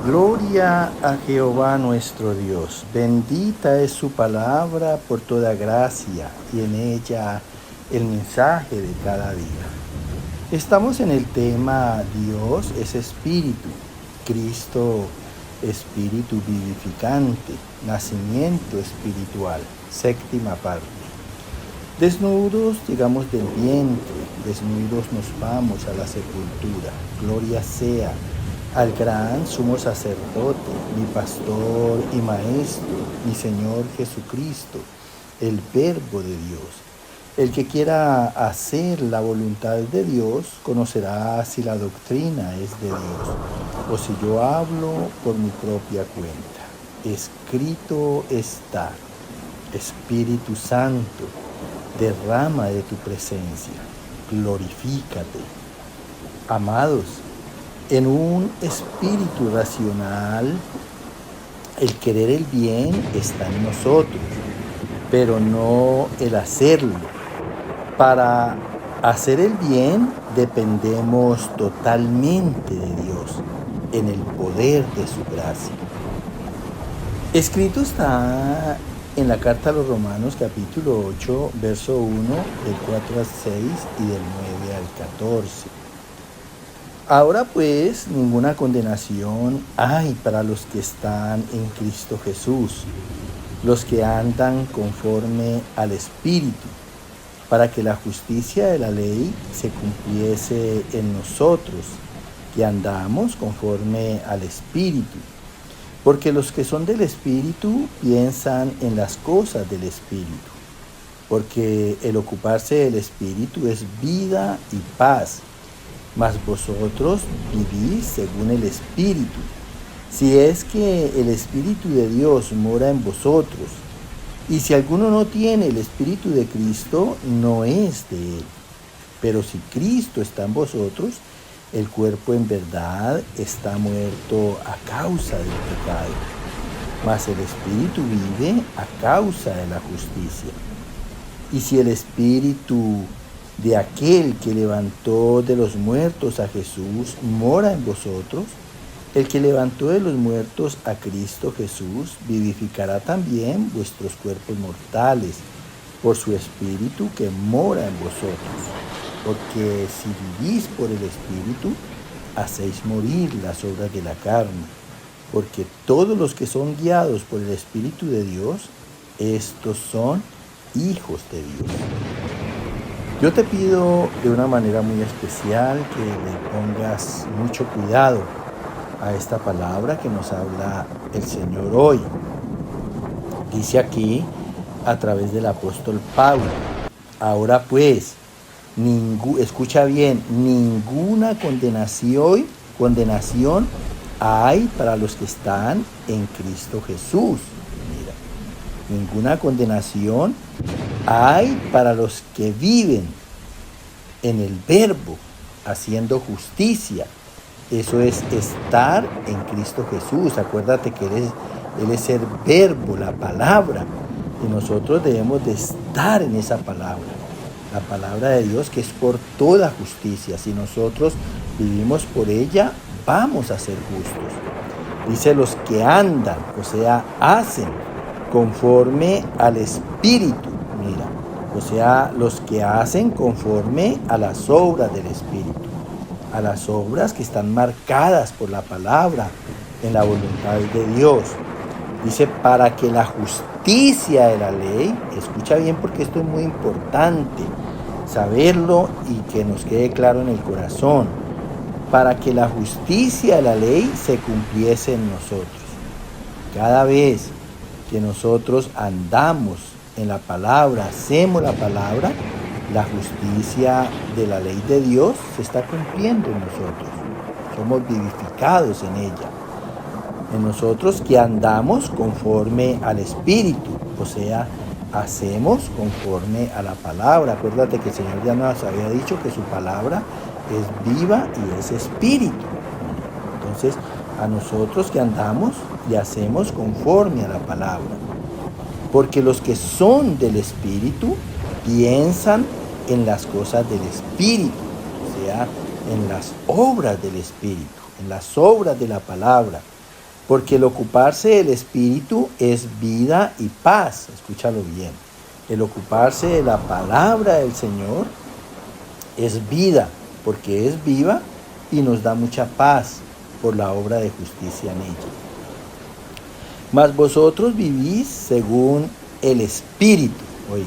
Gloria a Jehová nuestro Dios. Bendita es su palabra por toda gracia y en ella el mensaje de cada día. Estamos en el tema Dios es espíritu, Cristo espíritu vivificante, nacimiento espiritual, séptima parte. Desnudos llegamos del vientre, desnudos nos vamos a la sepultura. Gloria sea al gran sumo sacerdote, mi pastor y maestro, mi Señor Jesucristo, el Verbo de Dios. El que quiera hacer la voluntad de Dios conocerá si la doctrina es de Dios o si yo hablo por mi propia cuenta. Escrito está: Espíritu Santo, derrama de tu presencia, glorifícate. Amados, en un espíritu racional, el querer el bien está en nosotros, pero no el hacerlo. Para hacer el bien dependemos totalmente de Dios, en el poder de su gracia. Escrito está en la carta a los Romanos capítulo 8, verso 1, del 4 al 6 y del 9 al 14. Ahora pues ninguna condenación hay para los que están en Cristo Jesús, los que andan conforme al Espíritu, para que la justicia de la ley se cumpliese en nosotros, que andamos conforme al Espíritu. Porque los que son del Espíritu piensan en las cosas del Espíritu, porque el ocuparse del Espíritu es vida y paz. Mas vosotros vivís según el Espíritu, si es que el Espíritu de Dios mora en vosotros. Y si alguno no tiene el Espíritu de Cristo, no es de él. Pero si Cristo está en vosotros, el cuerpo en verdad está muerto a causa del pecado, mas el Espíritu vive a causa de la justicia. Y si el Espíritu de aquel que levantó de los muertos a Jesús mora en vosotros, el que levantó de los muertos a Cristo Jesús vivificará también vuestros cuerpos mortales por su Espíritu que mora en vosotros. Porque si vivís por el Espíritu, hacéis morir las obras de la carne. Porque todos los que son guiados por el Espíritu de Dios, estos son hijos de Dios. Yo te pido de una manera muy especial que le pongas mucho cuidado a esta palabra que nos habla el Señor hoy. Dice aquí a través del apóstol Pablo: ahora pues, escucha bien, ninguna condenación hay para los que están en Cristo Jesús. Mira, ninguna condenación hay para los que viven en el Verbo, haciendo justicia. Eso es estar en Cristo Jesús. Acuérdate que Él es el Verbo, la palabra. Y nosotros debemos de estar en esa palabra. La palabra de Dios que es por toda justicia. Si nosotros vivimos por ella, vamos a ser justos. Dice los que andan, o sea, hacen conforme al Espíritu. Mira, o sea, los que hacen conforme a las obras del Espíritu, a las obras que están marcadas por la palabra en la voluntad de Dios. Dice, para que la justicia de la ley, escucha bien porque esto es muy importante, saberlo y que nos quede claro en el corazón, para que la justicia de la ley se cumpliese en nosotros. Cada vez que nosotros andamos en la palabra, hacemos la palabra, la justicia de la ley de Dios se está cumpliendo en nosotros. Somos vivificados en ella. En nosotros que andamos conforme al Espíritu, o sea, hacemos conforme a la palabra. Acuérdate que el Señor ya nos había dicho que su palabra es viva y es espíritu. Entonces, a nosotros que andamos y hacemos conforme a la palabra. Porque los que son del Espíritu piensan en las cosas del Espíritu, o sea, en las obras del Espíritu, en las obras de la palabra. Porque el ocuparse del Espíritu es vida y paz. Escúchalo bien. El ocuparse de la palabra del Señor es vida, porque es viva y nos da mucha paz por la obra de justicia en ella. Mas vosotros vivís según el Espíritu, oiga.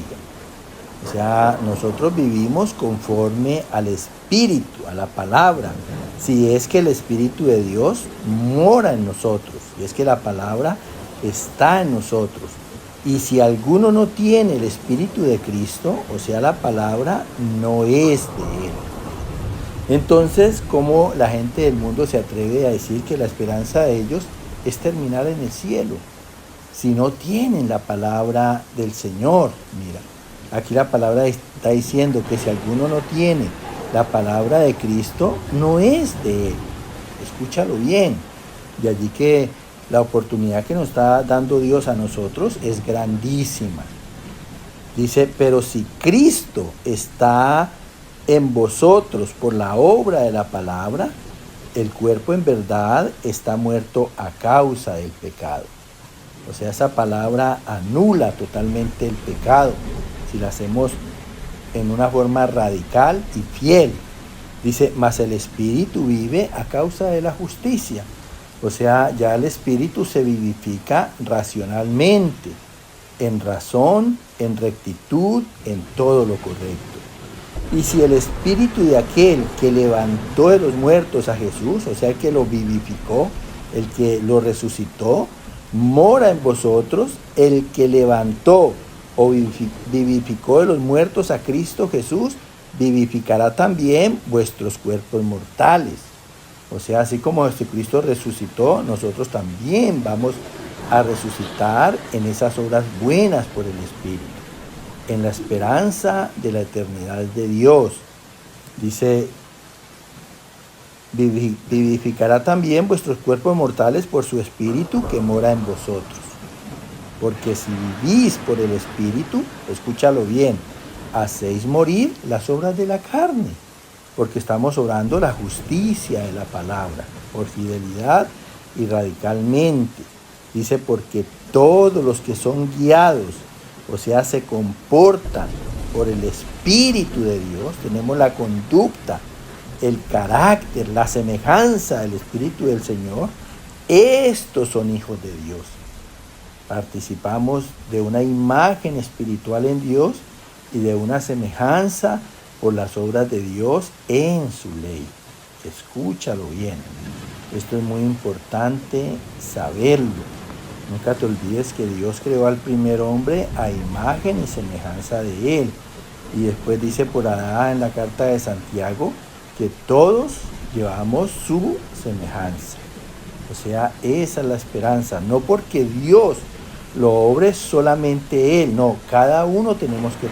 O sea, nosotros vivimos conforme al Espíritu, a la palabra. Si es que el Espíritu de Dios mora en nosotros, si es que la palabra está en nosotros. Y si alguno no tiene el Espíritu de Cristo, o sea, la palabra no es de él. Entonces, ¿cómo la gente del mundo se atreve a decir que la esperanza de ellos es terminar en el cielo? Si no tienen la palabra del Señor, mira. Aquí la palabra está diciendo que si alguno no tiene la palabra de Cristo, no es de él. Escúchalo bien. De allí que la oportunidad que nos está dando Dios a nosotros es grandísima. Dice, pero si Cristo está en vosotros por la obra de la palabra, el cuerpo en verdad está muerto a causa del pecado. O sea, esa palabra anula totalmente el pecado, si la hacemos en una forma radical y fiel. Dice, mas el Espíritu vive a causa de la justicia. O sea, ya el Espíritu se vivifica racionalmente, en razón, en rectitud, en todo lo correcto. Y si el Espíritu de aquel que levantó de los muertos a Jesús, o sea, el que lo vivificó, el que lo resucitó, mora en vosotros, el que levantó o vivificó de los muertos a Cristo Jesús, vivificará también vuestros cuerpos mortales. O sea, así como Jesucristo resucitó, nosotros también vamos a resucitar en esas obras buenas por el Espíritu, en la esperanza de la eternidad de Dios. Dice, vivificará también vuestros cuerpos mortales por su Espíritu que mora en vosotros. Porque si vivís por el Espíritu, escúchalo bien, hacéis morir las obras de la carne, porque estamos obrando la justicia de la palabra, por fidelidad y radicalmente. Dice, porque todos los que son guiados, o sea, se comportan por el Espíritu de Dios, tenemos la conducta, el carácter, la semejanza del Espíritu del Señor, estos son hijos de Dios. Participamos de una imagen espiritual en Dios y de una semejanza por las obras de Dios en su ley. Escúchalo bien. Esto es muy importante saberlo. Nunca te olvides que Dios creó al primer hombre a imagen y semejanza de él. Y después dice por allá en la carta de Santiago que todos llevamos su semejanza. O sea, esa es la esperanza. No porque Dios lo obre solamente él. No, cada uno tenemos que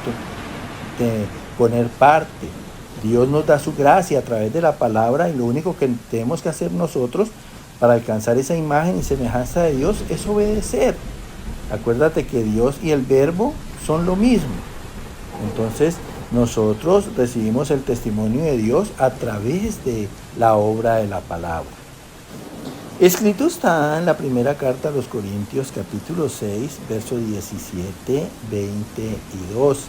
poner parte. Dios nos da su gracia a través de la palabra y lo único que tenemos que hacer nosotros para alcanzar esa imagen y semejanza de Dios es obedecer. Acuérdate que Dios y el Verbo son lo mismo. Entonces, nosotros recibimos el testimonio de Dios a través de la obra de la palabra. Escrito está en la primera carta a los Corintios, capítulo 6, versos 17, 20 y 12.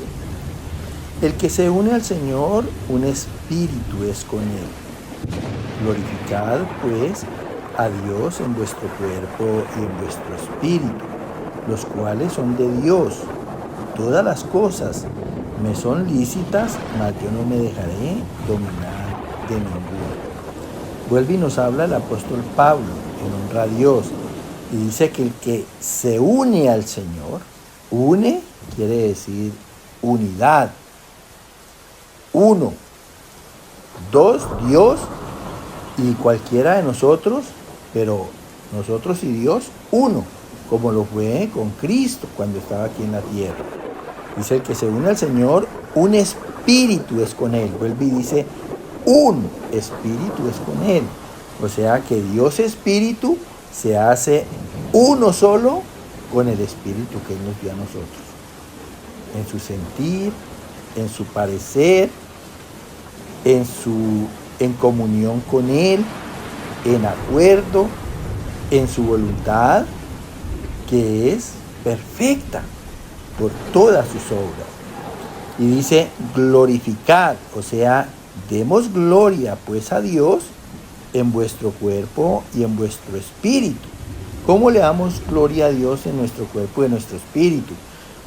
El que se une al Señor, un espíritu es con él. Glorificad, pues, a Dios en vuestro cuerpo y en vuestro espíritu, los cuales son de Dios. Todas las cosas me son lícitas, mas yo no me dejaré dominar de ninguno. Vuelve y nos habla el apóstol Pablo en honra a Dios y dice que el que se une al Señor, une quiere decir unidad, uno, dos, Dios y cualquiera de nosotros, pero nosotros y Dios, uno, como lo fue con Cristo cuando estaba aquí en la tierra. Dice el que se une al Señor, un espíritu es con él. Vuelve y dice, un espíritu es con él. O sea que Dios espíritu se hace uno solo con el espíritu que él nos dio a nosotros. En su sentir, en su parecer, en comunión con él, en acuerdo, en su voluntad, que es perfecta por todas sus obras. Y dice, glorificad, o sea, demos gloria pues a Dios en vuestro cuerpo y en vuestro espíritu. ¿Cómo le damos gloria a Dios en nuestro cuerpo y en nuestro espíritu?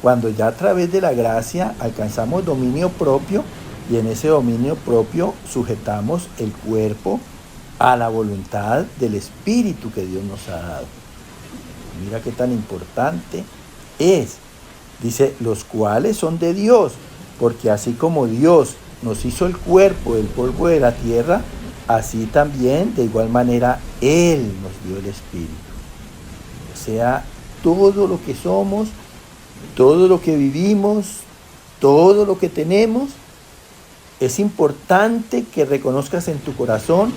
Cuando ya a través de la gracia alcanzamos dominio propio y en ese dominio propio sujetamos el cuerpo a la voluntad del espíritu que Dios nos ha dado. Mira qué tan importante es. Dice, los cuales son de Dios, porque así como Dios nos hizo el cuerpo del polvo de la tierra, así también de igual manera Él nos dio el espíritu. O sea, todo lo que somos, todo lo que vivimos, todo lo que tenemos, es importante que reconozcas en tu corazón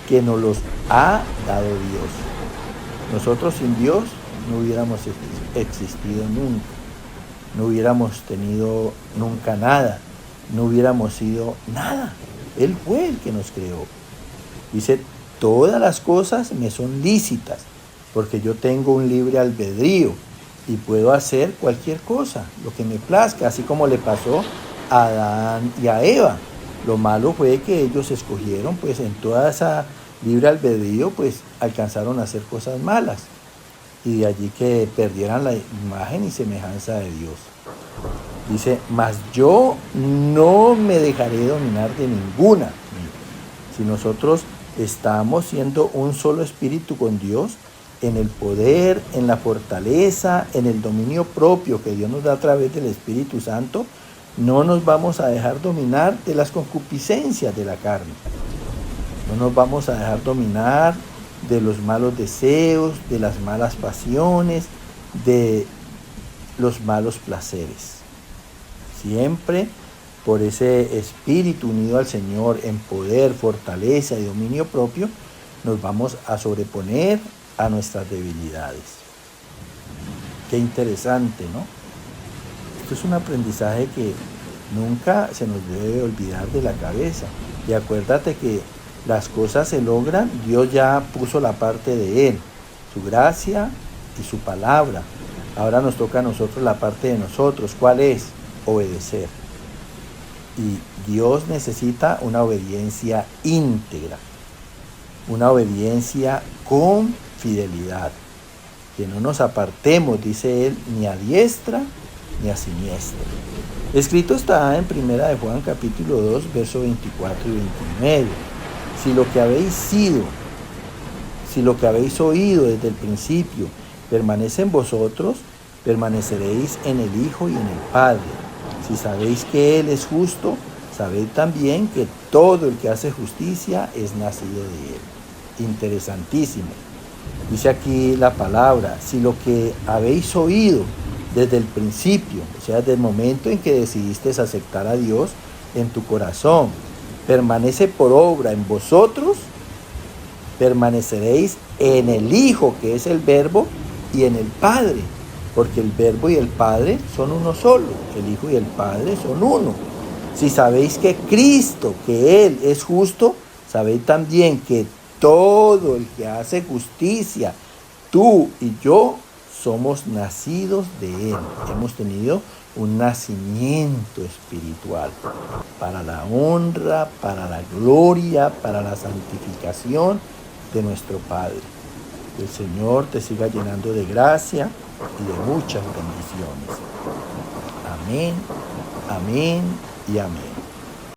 que nos los ha dado Dios. Nosotros sin Dios no hubiéramos existido nunca, no hubiéramos tenido nunca nada, no hubiéramos sido nada. Él fue el que nos creó. Dice, todas las cosas me son lícitas, porque yo tengo un libre albedrío y puedo hacer cualquier cosa, lo que me plazca, así como le pasó a Adán y a Eva. Lo malo fue que ellos escogieron, pues en toda esa libre albedrío, pues alcanzaron a hacer cosas malas. Y de allí que perdieran la imagen y semejanza de Dios. Dice, mas yo no me dejaré dominar de ninguna. Si nosotros estamos siendo un solo espíritu con Dios, en el poder, en la fortaleza, en el dominio propio que Dios nos da a través del Espíritu Santo, no nos vamos a dejar dominar de las concupiscencias de la carne. No nos vamos a dejar dominar de los malos deseos, de las malas pasiones, de los malos placeres. Siempre por ese espíritu unido al Señor en poder, fortaleza y dominio propio, nos vamos a sobreponer a nuestras debilidades. Qué interesante, ¿no? Esto es un aprendizaje que nunca se nos debe olvidar de la cabeza. Y acuérdate que las cosas se logran, Dios ya puso la parte de Él, su gracia y su palabra. Ahora nos toca a nosotros la parte de nosotros. ¿Cuál es? Obedecer. Y Dios necesita una obediencia íntegra, una obediencia con fidelidad. Que no nos apartemos, dice Él, ni a diestra ni a siniestra. Escrito está en 1 de Juan capítulo 2, versos 24 y 29. Si lo que habéis oído desde el principio permanece en vosotros, permaneceréis en el Hijo y en el Padre. Si sabéis que Él es justo, sabéis también que todo el que hace justicia es nacido de Él. Interesantísimo. Dice aquí la palabra, si lo que habéis oído desde el principio, o sea, desde el momento en que decidiste aceptar a Dios en tu corazón, permanece por obra en vosotros, permaneceréis en el Hijo, que es el Verbo, y en el Padre, porque el Verbo y el Padre son uno solo, el Hijo y el Padre son uno. Si sabéis que Cristo, que Él es justo, sabéis también que todo el que hace justicia, tú y yo, somos nacidos de Él. Hemos tenido un nacimiento espiritual para la honra, para la gloria, para la santificación de nuestro Padre. Que el Señor te siga llenando de gracia y de muchas bendiciones. Amén, amén y amén.